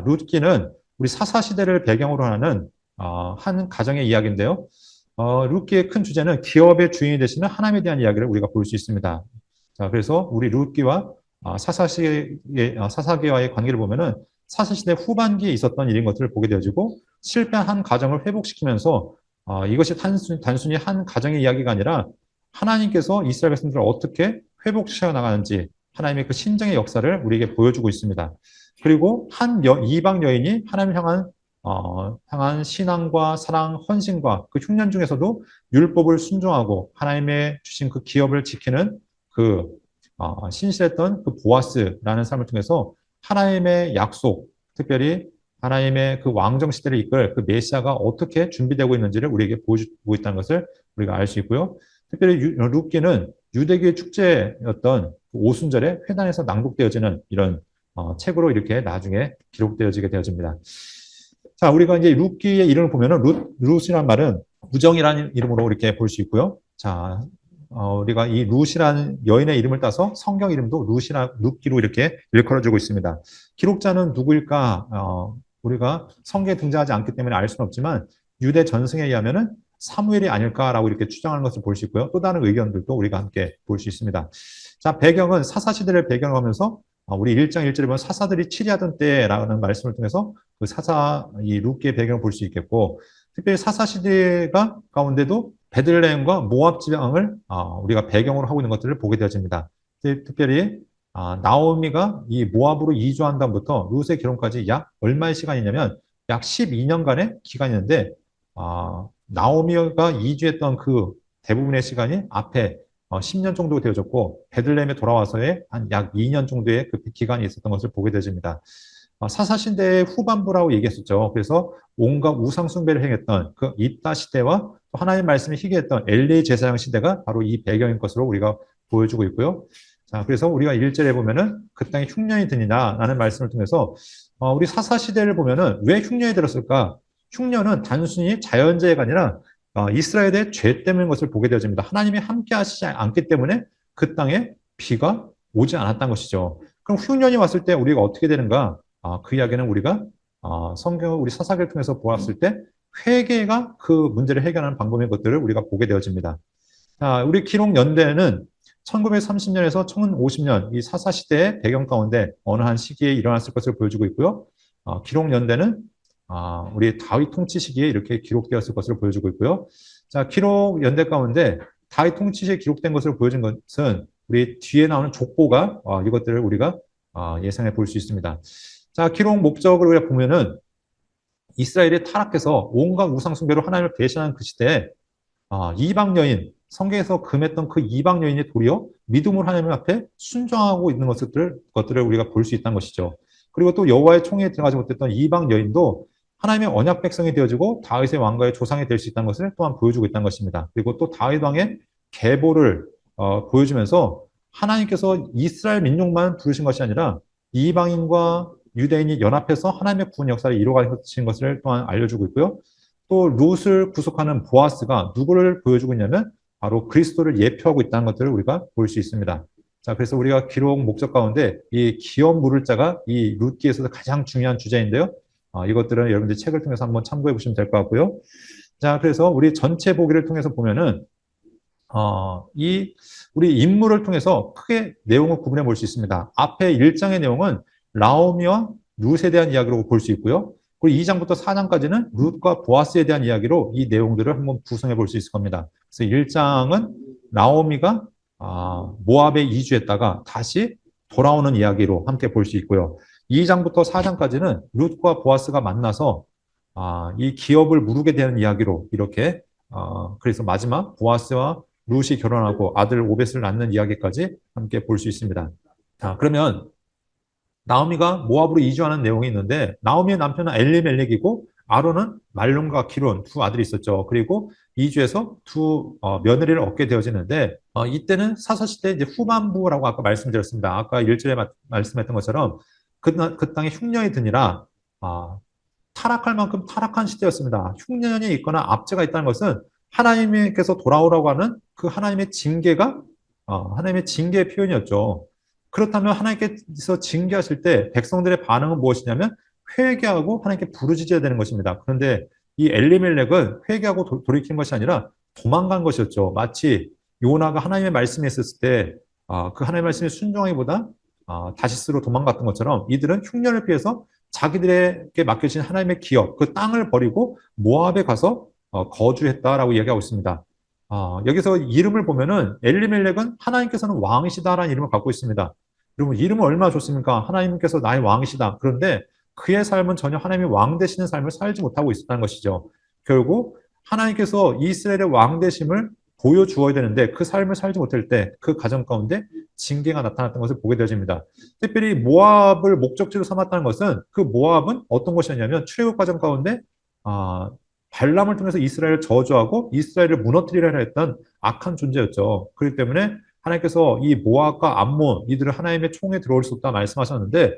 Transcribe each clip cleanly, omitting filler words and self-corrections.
룻기는 우리 사사시대를 배경으로 하는 한 가정의 이야기인데요. 룻기의 큰 주제는 기업의 주인이 되시는 하나님에 대한 이야기를 우리가 볼 수 있습니다. 자, 그래서 우리 룻기와 사사기와의 관계를 보면은 사사시대 후반기에 있었던 일인 것들을 보게 되어지고 실패한 한 가정을 회복시키면서 이것이 단순히 한 가정의 이야기가 아니라 하나님께서 이스라엘 백성들을 어떻게 회복시켜 나가는지 하나님의 그 신정의 역사를 우리에게 보여주고 있습니다. 그리고 이방 여인이 하나님 향한 신앙과 사랑, 헌신과 그 흉년 중에서도 율법을 순종하고 하나님의 주신 그 기업을 지키는 그 신실했던 그 보아스라는 삶을 통해서 하나님의 약속, 특별히 하나님의 그 왕정 시대를 이끌 그 메시아가 어떻게 준비되고 있는지를 우리에게 보여주고 있다는 것을 우리가 알 수 있고요. 특별히 룻기는 유대교의 축제였던 오순절에 회당에서 낭독되어지는 이런 책으로 이렇게 나중에 기록되어지게 되어집니다. 자, 우리가 이제 룻기의 이름을 보면은 룻이란 말은 우정이라는 이름으로 이렇게 볼 수 있고요. 자, 우리가 이 룻이라는 여인의 이름을 따서 성경 이름도 룻기로 이렇게 일컬어주고 있습니다. 기록자는 누구일까? 우리가 성경에 등장하지 않기 때문에 알 수는 없지만 유대 전승에 의하면은 사무엘이 아닐까라고 이렇게 추정하는 것을 볼 수 있고요. 또 다른 의견들도 우리가 함께 볼 수 있습니다. 자, 배경은 사사시대를 배경으로 하면서 우리 1장 1절에 보면 사사들이 치리하던 때라는 말씀을 통해서 그 이 룻기의 배경을 볼 수 있겠고, 특별히 사사시대가 가운데도 베들레헴과 모압 지방을 우리가 배경으로 하고 있는 것들을 보게 되어집니다. 특별히 나오미가 이 모압으로 이주한 다음부터 룻의 결혼까지 약 얼마의 시간이냐면 약 12년간의 기간이 있는데 나오미가 이주했던 그 대부분의 시간이 앞에 10년 정도 되어졌고 베들레헴에 돌아와서의 한 약 2년 정도의 그 기간이 있었던 것을 보게 되어집니다. 사사시대의 후반부라고 얘기했었죠. 그래서 온갖 우상숭배를 행했던 그 입다 시대와 하나님 말씀을 희귀했던 엘리 제사장 시대가 바로 이 배경인 것으로 우리가 보여주고 있고요. 자, 그래서 우리가 1절에 보면은 그 땅에 흉년이 드니라는 말씀을 통해서 우리 사사시대를 보면은 왜 흉년이 들었을까? 흉년은 단순히 자연재해가 아니라 이스라엘의 죄 때문인 것을 보게 되어집니다. 하나님이 함께 하시지 않기 때문에 그 땅에 비가 오지 않았다는 것이죠. 그럼 흉년이 왔을 때 우리가 어떻게 되는가? 그 이야기는 우리가 성경을 우리 사사기를 통해서 보았을 때 회개가 그 문제를 해결하는 방법인 것들을 우리가 보게 되어집니다. 자, 우리 기록 연대는 1930년에서 1950년 이 사사시대의 배경 가운데 어느 한 시기에 일어났을 것을 보여주고 있고요. 기록 연대는 우리 다윗 통치 시기에 이렇게 기록되었을 것을 보여주고 있고요. 자, 기록 연대 가운데 다윗 통치 시에 기록된 것을 보여준 것은 우리 뒤에 나오는 족보가 이것들을 우리가 예상해 볼 수 있습니다. 자, 기록 목적을 우리가 보면은 이스라엘이 타락해서 온갖 우상 숭배로 하나님을 배신하는 그 시대에 이방 여인, 성경에서 금했던 그 이방 여인이 도리어 믿음으로 하나님 앞에 순종하고 있는 것들을 우리가 볼 수 있다는 것이죠. 그리고 또 여호와의 총회에 들어가지 못했던 이방 여인도 하나님의 언약 백성이 되어지고 다윗의 왕가의 조상이 될 수 있다는 것을 또한 보여주고 있다는 것입니다. 그리고 또 다윗 왕의 계보를 보여주면서 하나님께서 이스라엘 민족만 부르신 것이 아니라 이방인과 유대인이 연합해서 하나님의 구원 역사를 이루어가신 것을 또한 알려주고 있고요. 또 룻을 구속하는 보아스가 누구를 보여주고 있냐면 바로 그리스도를 예표하고 있다는 것들을 우리가 볼 수 있습니다. 자, 그래서 우리가 기록 목적 가운데 이 기업 물을 자가 이 룻기에서도 가장 중요한 주제인데요. 이것들은 여러분들이 책을 통해서 한번 참고해 보시면 될 것 같고요. 자, 그래서 우리 전체 보기를 통해서 보면은 우리 인물을 통해서 크게 내용을 구분해 볼 수 있습니다. 앞에 1장의 내용은 라오미와 룻에 대한 이야기로 볼 수 있고요. 그리고 2장부터 4장까지는 룻과 보아스에 대한 이야기로 이 내용들을 한번 구성해 볼 수 있을 겁니다. 그래서 1장은 나오미가 모압에 이주했다가 다시 돌아오는 이야기로 함께 볼 수 있고요. 2장부터 4장까지는 룻과 보아스가 만나서 이 기업을 무르게 되는 이야기로 이렇게 그래서 마지막 보아스와 룻이 결혼하고 아들 오벳을 낳는 이야기까지 함께 볼 수 있습니다. 자, 그러면 나오미가 모압으로 이주하는 내용이 있는데 나오미의 남편은 엘리멜렉이고 아론은 말론과 기론 두 아들이 있었죠. 그리고 이주해서 두 며느리를 얻게 되어지는데 이때는 사사시대 이제 후반부라고 아까 말씀드렸습니다. 아까 1절에 말씀했던 것처럼 그 땅에 흉년이 드니라 타락할 만큼 타락한 시대였습니다. 흉년이 있거나 압제가 있다는 것은 하나님께서 돌아오라고 하는 그 하나님의 징계가 하나님의 징계의 표현이었죠. 그렇다면 하나님께서 징계하실 때 백성들의 반응은 무엇이냐면 회개하고 하나님께 부르짖어야 되는 것입니다. 그런데 이 엘리멜렉은 회개하고 돌이킨 것이 아니라 도망간 것이었죠. 마치 요나가 하나님의 말씀에 있었을 때 그 하나님의 말씀에 순종하기보다 다시스로 도망갔던 것처럼 이들은 흉년을 피해서 자기들에게 맡겨진 하나님의 기업, 그 땅을 버리고 모압에 가서 거주했다라고 이야기하고 있습니다. 여기서 이름을 보면은 엘리멜렉은 하나님께서는 왕이시다라는 이름을 갖고 있습니다. 여러분, 이름은 얼마나 좋습니까? 하나님께서 나의 왕이시다. 그런데 그의 삶은 전혀 하나님의 왕 되시는 삶을 살지 못하고 있었다는 것이죠. 결국 하나님께서 이스라엘의 왕 되심을 보여주어야 되는데 그 삶을 살지 못할 때 그 가정 가운데 징계가 나타났던 것을 보게 되어집니다. 특별히 모압을 목적지로 삼았다는 것은 그 모압은 어떤 것이었냐면 출애굽 과정 가운데 발람을 통해서 이스라엘을 저주하고 이스라엘을 무너뜨리려 했던 악한 존재였죠. 그렇기 때문에 하나님께서 이 모압과 암몬 이들을 하나님의 총에 들어올 수 없다 말씀하셨는데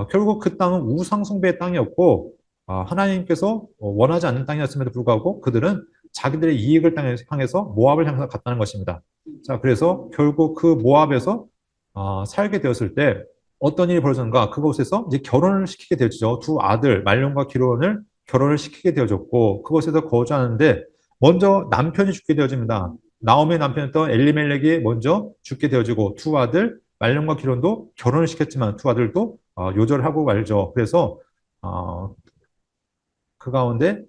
결국 그 땅은 우상 숭배의 땅이었고 하나님께서 원하지 않는 땅이었음에도 불구하고 그들은 자기들의 이익을 향해서 모압을 향해서 갔다는 것입니다. 자, 그래서 결국 그 모압에서 살게 되었을 때 어떤 일이 벌어졌는가? 그곳에서 이제 결혼을 시키게 되었죠. 두 아들 말론과 기론을 결혼을 시키게 되어졌고 그곳에서 거주하는데 먼저 남편이 죽게 되어집니다. 나오미의 남편이었던 엘리멜렉이 먼저 죽게 되어지고 두 아들 말론과 기론도 결혼을 시켰지만 두 아들도 요절하고 말죠. 그래서 그 가운데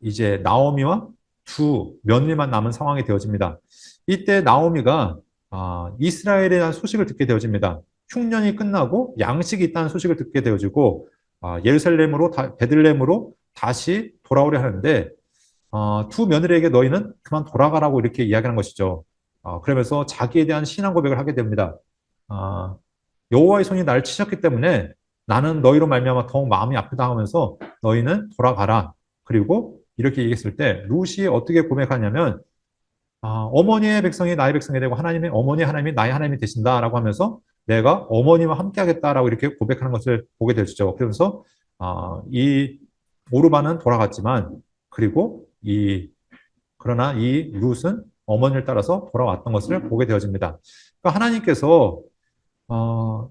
이제 나오미와 두 며느리만 남은 상황이 되어집니다. 이때 나오미가 이스라엘에 대한 소식을 듣게 되어집니다. 흉년이 끝나고 양식이 있다는 소식을 듣게 되어지고 예루살렘으로 베들레헴으로 다시 돌아오려 하는데 두 며느리에게 너희는 그만 돌아가라고 이렇게 이야기하는 것이죠. 그러면서 자기에 대한 신앙 고백을 하게 됩니다. 여호와의 손이 나를 치셨기 때문에 나는 너희로 말미암아 더욱 마음이 아프다 하면서 너희는 돌아가라. 그리고 이렇게 얘기했을 때 룻이 어떻게 고백하냐면 어머니의 백성이 나의 백성이 되고 하나님의 어머니의 하나님이 나의 하나님이 되신다라고 하면서 내가 어머니와 함께하겠다라고 이렇게 고백하는 것을 보게 되죠. 그러면서 이 오르반은 돌아갔지만 그리고 그러나 이 룻은 어머니를 따라서 돌아왔던 것을 보게 되어집니다. 그러니까 하나님께서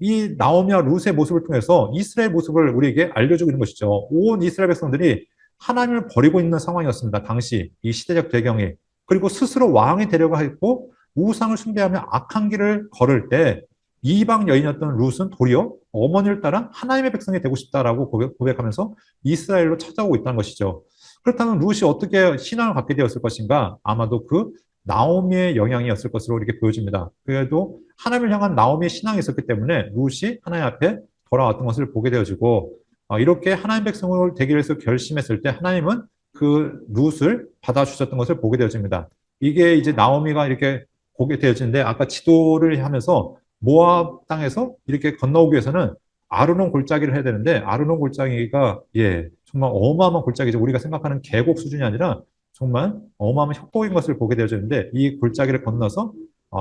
이 나오미와 룻의 모습을 통해서 이스라엘 모습을 우리에게 알려주고 있는 것이죠. 온 이스라엘 백성들이 하나님을 버리고 있는 상황이었습니다. 당시 이 시대적 배경이. 그리고 스스로 왕이 되려고 했고 우상을 숭배하며 악한 길을 걸을 때 이방 여인이었던 룻은 도리어 어머니를 따라 하나님의 백성이 되고 싶다라고 고백하면서 이스라엘로 찾아오고 있다는 것이죠. 그렇다면 룻이 어떻게 신앙을 갖게 되었을 것인가? 아마도 그 나오미의 영향이었을 것으로 이렇게 보여집니다. 그래도 하나님을 향한 나오미의 신앙이 있었기 때문에 룻이 하나님 앞에 돌아왔던 것을 보게 되어지고 이렇게 하나님 백성을 되기 위해서 결심했을 때 하나님은 그 룻을 받아주셨던 것을 보게 되어집니다. 이게 이제 나오미가 이렇게 보게 되어지는데 아까 지도를 하면서 모압 땅에서 이렇게 건너오기 위해서는 아르논 골짜기를 해야 되는데 아르논 골짜기가 정말 어마어마한 골짜기죠. 우리가 생각하는 계곡 수준이 아니라 정말 어마어마한 협곡인 것을 보게 되어지는데 이 골짜기를 건너서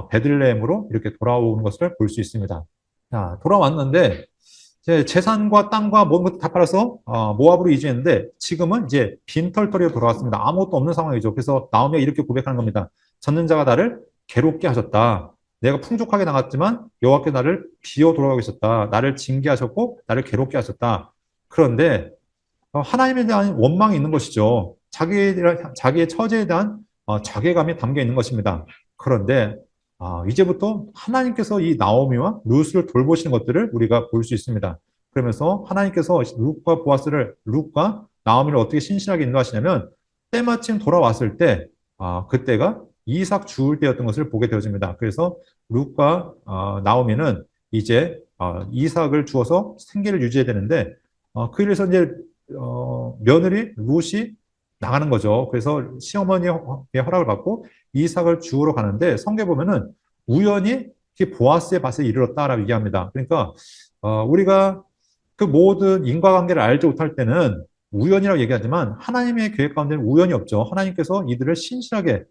베들레헴으로 이렇게 돌아오는 것을 볼 수 있습니다. 자, 돌아왔는데 재산과 땅과 모든 것다 팔아서 모압으로 이주했는데 지금은 이제 빈털터리로 돌아왔습니다. 아무것도 없는 상황이죠. 그래서 나오미가 이렇게 고백하는 겁니다. 젖는 자가 나를 괴롭게 하셨다. 내가 풍족하게 나갔지만 여호와께 나를 비워 돌아가고 있었다. 나를 징계하셨고 나를 괴롭게 하셨다. 그런데 하나님에 대한 원망이 있는 것이죠. 자기의 처지에 대한 자괴감이 담겨 있는 것입니다. 그런데 이제부터 하나님께서 이 나오미와 룻을 돌보시는 것들을 우리가 볼 수 있습니다. 그러면서 하나님께서 룻과 나오미를 어떻게 신실하게 인도하시냐면 때마침 돌아왔을 때 그때가 이삭 죽을 때였던 것을 보게 되어집니다. 그래서 룻과 나오미는 이제 이삭을 주어서 생계를 유지해야 되는데 그 일에서 이제 며느리 룻이 나가는 거죠. 그래서 시어머니의 허락을 받고 이삭을 주우러 가는데 성경에 보면은 우연히 보아스의 밭에 이르렀다라고 얘기합니다. 그러니까 우리가 그 모든 인과관계를 알지 못할 때는 우연이라고 얘기하지만 하나님의 계획 가운데는 우연이 없죠. 하나님께서 이들을 신실하게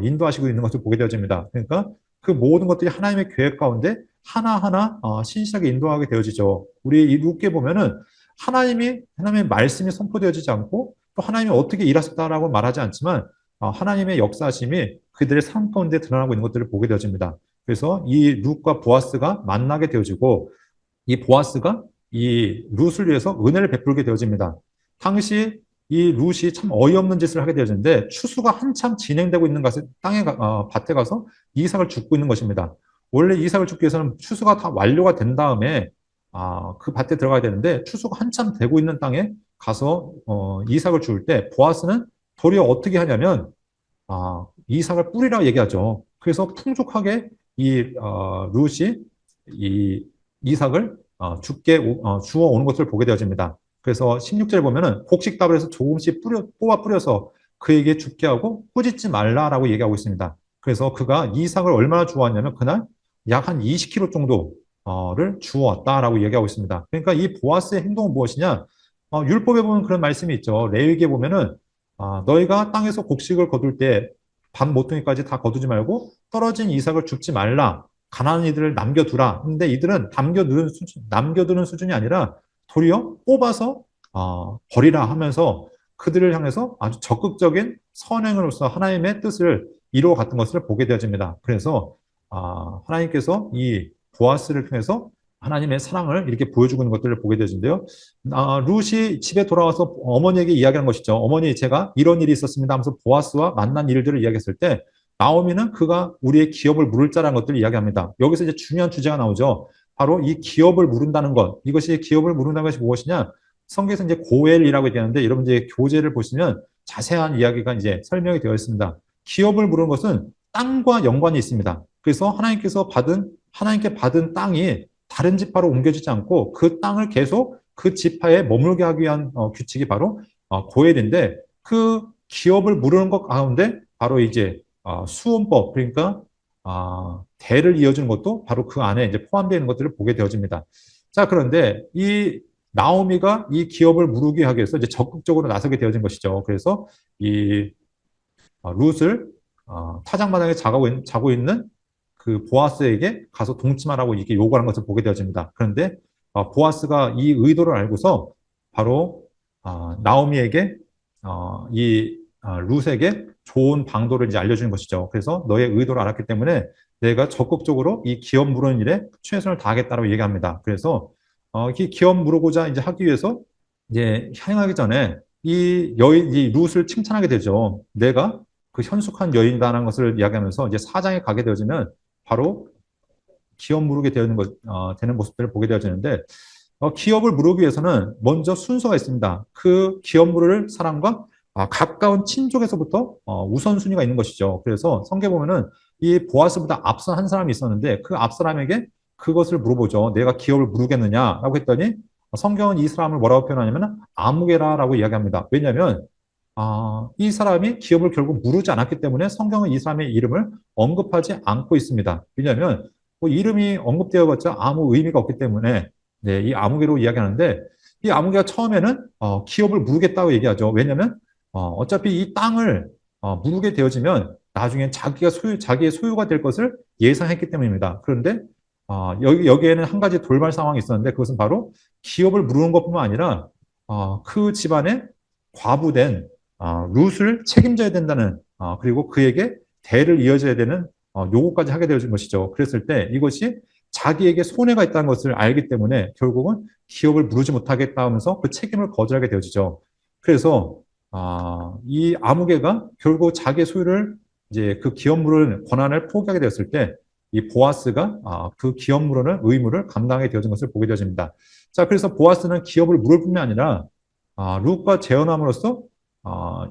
인도하시고 있는 것을 보게 되어집니다. 그러니까 그 모든 것들이 하나님의 계획 가운데 하나하나 신실하게 인도하게 되어지죠. 우리 이 룻게 보면은 하나님의 말씀이 선포되어지지 않고 또 하나님이 어떻게 일하셨다라고 말하지 않지만 하나님의 역사심이 그들의 삶 가운데 드러나고 있는 것들을 보게 되어집니다. 그래서 이 룻과 보아스가 만나게 되어지고 이 보아스가 이 룻을 위해서 은혜를 베풀게 되어집니다. 당시 이 룻이 참 어이없는 짓을 하게 되어지는데 추수가 한참 진행되고 있는 밭에 가서 이삭을 줍고 있는 것입니다. 원래 이삭을 줍기 위해서는 추수가 다 완료가 된 다음에 그 밭에 들어가야 되는데 추수가 한참 되고 있는 땅에 가서 이삭을 줄 때 보아스는 도리어 어떻게 하냐면 이삭을 뿌리라고 얘기하죠. 그래서 풍족하게 룻이 이 이삭을 주워 오는 것을 보게 되어집니다. 그래서 16절 보면은 곡식답을 해서 조금씩 뽑아 뿌려서 그에게 죽게 하고 꾸짖지 말라라고 얘기하고 있습니다. 그래서 그가 이삭을 얼마나 주워왔냐면 그날 약 한 20kg 정도를 주워왔다라고 얘기하고 있습니다. 그러니까 이 보아스의 행동은 무엇이냐? 율법에 보면 그런 말씀이 있죠. 레위기에 보면은 너희가 땅에서 곡식을 거둘 때 반 모퉁이까지 다 거두지 말고 떨어진 이삭을 줍지 말라. 가난한 이들을 남겨두라. 근데 이들은 남겨두는 수준이 아니라 도리어 뽑아서 버리라 하면서 그들을 향해서 아주 적극적인 선행으로서 하나님의 뜻을 이루어 갔던 것을 보게 되어집니다. 그래서 하나님께서 이 보아스를 통해서 하나님의 사랑을 이렇게 보여주고 있는 것들을 보게 되어진데요. 룻이 집에 돌아와서 어머니에게 이야기한 것이죠. 어머니, 제가 이런 일이 있었습니다 하면서 보아스와 만난 일들을 이야기했을 때 나오미는 그가 우리의 기업을 물을 자라는 것들을 이야기합니다. 여기서 이제 중요한 주제가 나오죠. 바로 이 기업을 물은다는 것. 이것이 기업을 물은다는 것이 무엇이냐? 성경에서 이제 고엘이라고 얘기하는데 여러분 이제 교재를 보시면 자세한 이야기가 이제 설명이 되어 있습니다. 기업을 물은 것은 땅과 연관이 있습니다. 그래서 하나님께 받은 땅이 다른 지파로 옮겨지지 않고 그 땅을 계속 그 지파에 머물게 하기 위한 규칙이 바로 고엘인데 그 기업을 물은 것 가운데 바로 이제 수원법 그러니까 대를 이어주는 것도 바로 그 안에 이제 포함되어 있는 것들을 보게 되어집니다. 자, 그런데 이 나오미가 이 기업을 무르게 하기 위해서 이제 적극적으로 나서게 되어진 것이죠. 그래서 이 룻을 타작마당에 자고 있는 그 보아스에게 가서 동침하라고 이렇게 요구하는 것을 보게 되어집니다. 그런데 보아스가 이 의도를 알고서 바로 나오미에게 이 룻에게 좋은 방도를 이제 알려주는 것이죠. 그래서 너의 의도를 알았기 때문에 내가 적극적으로 이 기업 무르는 일에 최선을 다하겠다고 얘기합니다. 그래서 이 기업 무르고자 이제 하기 위해서 이제 향하기 전에 이 룻을 칭찬하게 되죠. 내가 그 현숙한 여인이라는 것을 이야기하면서 이제 사장에 가게 되어지면 바로 기업 무르게 되는 모습들을 보게 되어지는데 기업을 무르기 위해서는 먼저 순서가 있습니다. 그 기업 무를 사람과 가까운 친족에서부터 우선순위가 있는 것이죠. 그래서 성경에 보면은 이 보아스보다 앞선 한 사람이 있었는데 그 앞 사람에게 그것을 물어보죠. 내가 기업을 무르겠느냐라고 했더니 성경은 이 사람을 뭐라고 표현하냐면 아무개라라고 이야기합니다. 왜냐하면 이 사람이 기업을 결국 무르지 않았기 때문에 성경은 이 사람의 이름을 언급하지 않고 있습니다. 왜냐하면 뭐 이름이 언급되어봤자 아무 의미가 없기 때문에 네, 이 아무개로 이야기하는데 이 아무개가 처음에는 기업을 무르겠다고 얘기하죠. 왜냐하면 어차피 이 땅을 무르게 되어지면 나중엔 자기의 소유가 될 것을 예상했기 때문입니다. 그런데 여기에는 한 가지 돌발 상황이 있었는데 그것은 바로 기업을 무르는 것뿐만 아니라 그 집안에 과부된 룻을 책임져야 된다는 그리고 그에게 대를 이어져야 되는 요구까지 하게 되어진 것이죠. 그랬을 때 이것이 자기에게 손해가 있다는 것을 알기 때문에 결국은 기업을 무르지 못하겠다 하면서 그 책임을 거절하게 되어지죠. 그래서 이 아무개가 결국 자기의 소유를 이제 그 기업 무르는 권한을 포기하게 되었을 때 이 보아스가 그 기업 무르는 의무를 감당하게 되어진 것을 보게 되어집니다. 자, 그래서 보아스는 기업을 물을 뿐만 아니라 룻과 재혼함으로써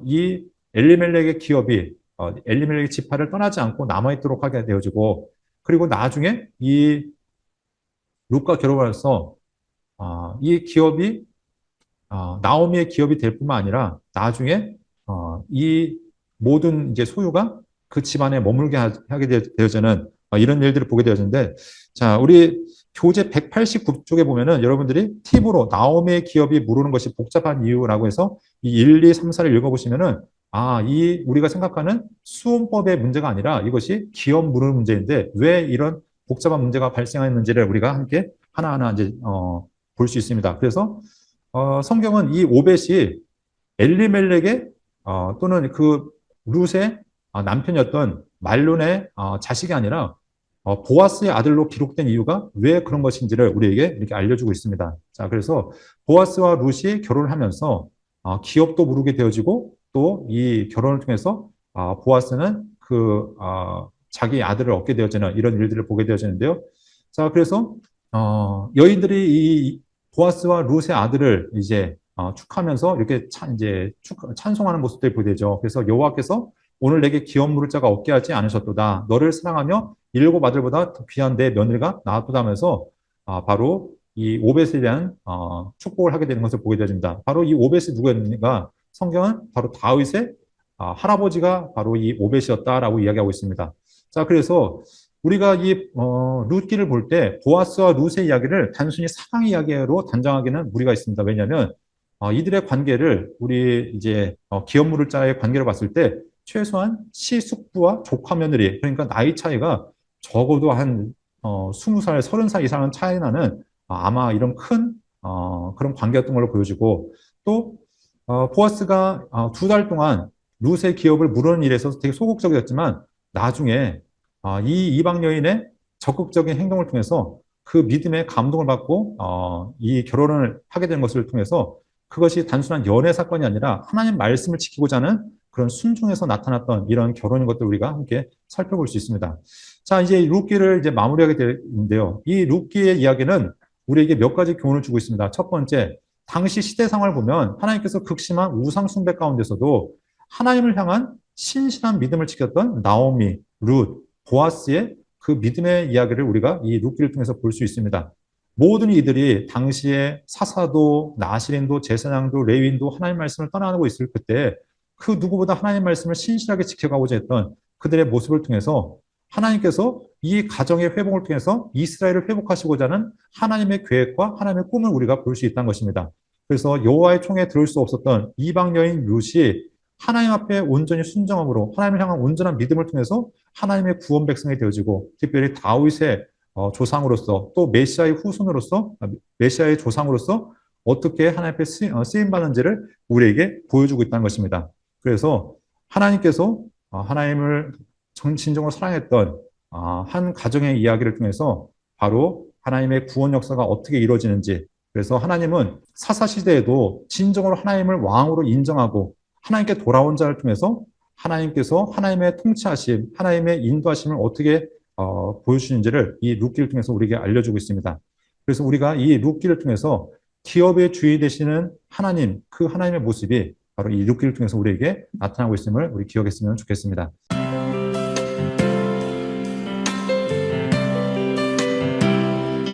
이 엘리멜렉의 기업이 엘리멜렉의 지파를 떠나지 않고 남아있도록 하게 되어지고 그리고 나중에 이 룻과 결혼해서 이 기업이 나오미의 기업이 될 뿐만 아니라 나중에 이 모든 이제 소유가 그 집안에 머물게 하게 되어지는 이런 일들을 보게 되어지는데 자, 우리 교재 189쪽에 보면은 여러분들이 팁으로 나오미의 기업이 무르는 것이 복잡한 이유라고 해서 이 1, 2, 3, 4를 읽어보시면은 이 우리가 생각하는 수원법의 문제가 아니라 이것이 기업 무르는 문제인데 왜 이런 복잡한 문제가 발생했는지를 우리가 함께 하나하나 이제 볼 수 있습니다. 그래서 성경은 이 오벳이 엘리멜렉의 또는 그 룻의 남편이었던 말론의 자식이 아니라 보아스의 아들로 기록된 이유가 왜 그런 것인지를 우리에게 이렇게 알려주고 있습니다. 자, 그래서 보아스와 룻이 결혼을 하면서 기업도 무르게 되어지고 또 이 결혼을 통해서 보아스는 자기 아들을 얻게 되어지는 이런 일들을 보게 되어지는데요. 자, 그래서 여인들이 이 보아스와 룻의 아들을 이제 축하하면서 이렇게 이제 찬송하는 모습들이 보게 되죠. 그래서 여호와께서 오늘 내게 기업 물을 자가 없게 하지 않으셨도다. 너를 사랑하며 일곱 아들보다 더 귀한 내 며느리가 나왔도다 하면서 바로 이 오벳에 대한 축복을 하게 되는 것을 보게 되어집니다. 바로 이 오벳이 누구였는가? 성경은 바로 다윗의 할아버지가 바로 이 오벳이었다라고 이야기하고 있습니다. 자, 그래서 우리가 이 룻기를 볼 때 보아스와 룻의 이야기를 단순히 사랑 이야기로 단정하기는 무리가 있습니다. 왜냐하면 이들의 관계를 우리 이제 기업 물을 자의 관계를 봤을 때 최소한 시숙부와 조카 며느리 그러니까 나이 차이가 적어도 한 20살, 30살 이상은 차이 나는 아마 이런 큰 그런 관계였던 걸로 보여지고 또 보아스가 2달 동안 룻의 기업을 물은 일에 있어서 되게 소극적이었지만 나중에 이 이방 여인의 적극적인 행동을 통해서 그 믿음에 감동을 받고 이 결혼을 하게 된 것을 통해서 그것이 단순한 연애 사건이 아니라 하나님 말씀을 지키고자 하는 그런 순종에서 나타났던 이런 결혼인 것들 우리가 함께 살펴볼 수 있습니다. 자, 이제 룻기를 이제 마무리하게 되는데요. 이 룻기의 이야기는 우리에게 몇 가지 교훈을 주고 있습니다. 첫 번째, 당시 시대 상황을 보면 하나님께서 극심한 우상 숭배 가운데서도 하나님을 향한 신실한 믿음을 지켰던 나오미, 룻, 보아스의 그 믿음의 이야기를 우리가 이 룻기를 통해서 볼 수 있습니다. 모든 이들이 당시에 사사도, 나시린도, 제사장도, 레위인도 하나님 말씀을 떠나고 있을 그때 그 누구보다 하나님 말씀을 신실하게 지켜가고자 했던 그들의 모습을 통해서 하나님께서 이 가정의 회복을 통해서 이스라엘을 회복하시고자 하는 하나님의 계획과 하나님의 꿈을 우리가 볼 수 있다는 것입니다. 그래서 여호와의 총에 들을 수 없었던 이방 여인 룻이 하나님 앞에 온전히 순종함으로 하나님을 향한 온전한 믿음을 통해서 하나님의 구원 백성이 되어지고 특별히 다윗의 조상으로서 또 메시아의 후손으로서 메시아의 조상으로서 어떻게 하나님 앞에 쓰임 받는지를 우리에게 보여주고 있다는 것입니다. 그래서 하나님께서 하나님을 진정으로 사랑했던 한 가정의 이야기를 통해서 바로 하나님의 구원 역사가 어떻게 이루어지는지 그래서 하나님은 사사시대에도 진정으로 하나님을 왕으로 인정하고 하나님께 돌아온 자를 통해서 하나님께서 하나님의 통치하심, 하나님의 인도하심을 어떻게 보여주시는지를 이 룻기를 통해서 우리에게 알려주고 있습니다. 그래서 우리가 이 룻기를 통해서 기업의 주인 되시는 하나님, 그 하나님의 모습이 바로 이 룻기를 통해서 우리에게 나타나고 있음을 우리 기억했으면 좋겠습니다.